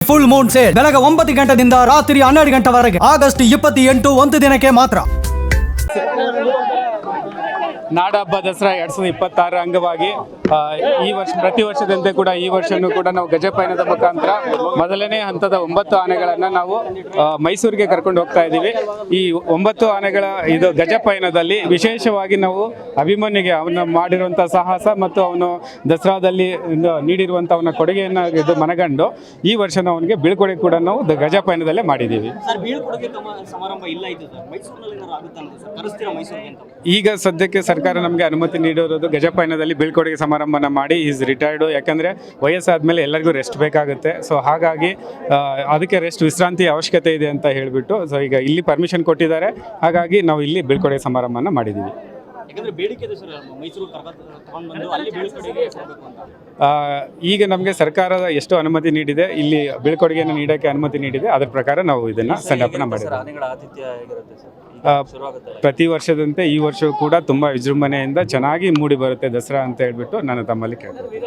Full Moon sale ಬೆಳಗ್ಗೆ 9 ಗಂಟೆಯಿಂದ ರಾತ್ರಿ 12 ಗಂಟೆವರೆಗೆ ಆಗಸ್ಟ್ 28 ಒಂದು ದಿನಕ್ಕೆ ಮಾತ್ರ. ನಾಡಹಬ್ಬ ದಸರಾ 2026 ಅಂಗವಾಗಿ ಈ ವರ್ಷ ಪ್ರತಿ ವರ್ಷದಂತೆ ಕೂಡ ಈ ವರ್ಷನೂ ಕೂಡ ನಾವು ಗಜಪಯಣದ ಮುಖಾಂತರ ಮೊದಲನೇ ಹಂತದ 9 ಆನೆಗಳನ್ನು ನಾವು ಮೈಸೂರಿಗೆ ಕರ್ಕೊಂಡು ಹೋಗ್ತಾ ಇದ್ದೀವಿ. ಈ 9 ಆನೆಗಳ ಇದು ಗಜಪಯಣದಲ್ಲಿ ವಿಶೇಷವಾಗಿ ನಾವು ಅಭಿಮನ್ಯುಗೆ ಅವನು ಮಾಡಿರುವಂಥ ಸಾಹಸ ಮತ್ತು ಅವನು ದಸರಾದಲ್ಲಿ ನೀಡಿರುವಂಥ ಅವನ ಕೊಡುಗೆಯನ್ನು ಇದು ಮನಗಂಡು ಈ ವರ್ಷ ನಾವು ಅವನಿಗೆ ಬೀಳ್ಕೊಡುಗೆ ಕೂಡ ನಾವು ಗಜಪಯಣದಲ್ಲೇ ಮಾಡಿದ್ದೀವಿ. ಈಗ ಸದ್ಯಕ್ಕೆ ಸರ್ಕಾರ ನಮಗೆ ಅನುಮತಿ ನೀಡಿರೋದು ಗಜಪಯಣದಲ್ಲಿ ಬೀಳ್ಕೊಡುಗೆ ಸಮಾರಂಭನ ಮಾಡಿ ಈಸ್ ರಿಟೈರ್ಡು. ಯಾಕಂದರೆ ವಯಸ್ಸಾದಮೇಲೆ ಎಲ್ಲರಿಗೂ ರೆಸ್ಟ್ ಬೇಕಾಗುತ್ತೆ. ಸೊ ಹಾಗಾಗಿ ಅದಕ್ಕೆ ವಿಶ್ರಾಂತಿ ಅವಶ್ಯಕತೆ ಇದೆ ಅಂತ ಹೇಳಿಬಿಟ್ಟು ಸೊ ಈಗ ಇಲ್ಲಿ ಪರ್ಮಿಷನ್ ಕೊಟ್ಟಿದ್ದಾರೆ. ಹಾಗಾಗಿ ನಾವು ಇಲ್ಲಿ ಬೀಳ್ಕೊಡುಗೆ ಸಮಾರಂಭನ ಮಾಡಿದ್ದೀವಿ. ಈಗ ನಮಗೆ ಸರ್ಕಾರ ಎಷ್ಟು ಅನುಮತಿ ನೀಡಿದೆ, ಇಲ್ಲಿ ಬೀಳ್ಕೊಡುಗೆಯನ್ನು ನೀಡೋಕ್ಕೆ ಅನುಮತಿ ನೀಡಿದೆ, ಅದರ ಪ್ರಕಾರ ನಾವು ಇದನ್ನು ಸಣ್ಣಪ್ಪನ ಮಾಡಿದ್ದೀವಿ. ಪ್ರತಿ ವರ್ಷದಂತೆ ಈ ವರ್ಷವೂ ಕೂಡ ತುಂಬ ವಿಜೃಂಭಣೆಯಿಂದ ಚೆನ್ನಾಗಿ ಮೂಡಿ ಬರುತ್ತೆ ದಸರಾ ಅಂತ ಹೇಳ್ಬಿಟ್ಟು ನಾನು ತಮ್ಮಲ್ಲಿ ಕೇಳ್ತೀನಿ.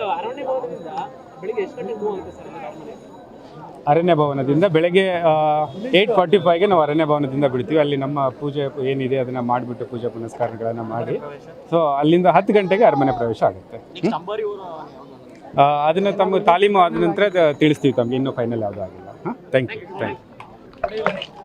ಅರಣ್ಯ ಭವನದಿಂದ ಬೆಳಗ್ಗೆ 8:45ಗೆ ನಾವು ಅರಣ್ಯ ಭವನದಿಂದ ಬಿಡ್ತೀವಿ. ಅಲ್ಲಿ ನಮ್ಮ ಪೂಜೆ ಏನಿದೆ ಅದನ್ನು ಮಾಡಿಬಿಟ್ಟು ಪೂಜೆ ಪುನಸ್ಕಾರಗಳನ್ನು ಮಾಡಿ ಸೊ ಅಲ್ಲಿಂದ 10 ಗಂಟೆಗೆ ಅರಮನೆ ಪ್ರವೇಶ ಆಗುತ್ತೆ. ಅದನ್ನು ತಮ್ಮ ತಾಲೀಮು ಆದ ನಂತರ ತಿಳಿಸ್ತೀವಿ ತಮಗೆ, ಇನ್ನೂ ಫೈನಲ್ ಯಾವುದೂ ಆಗಿಲ್ಲ. Thank you.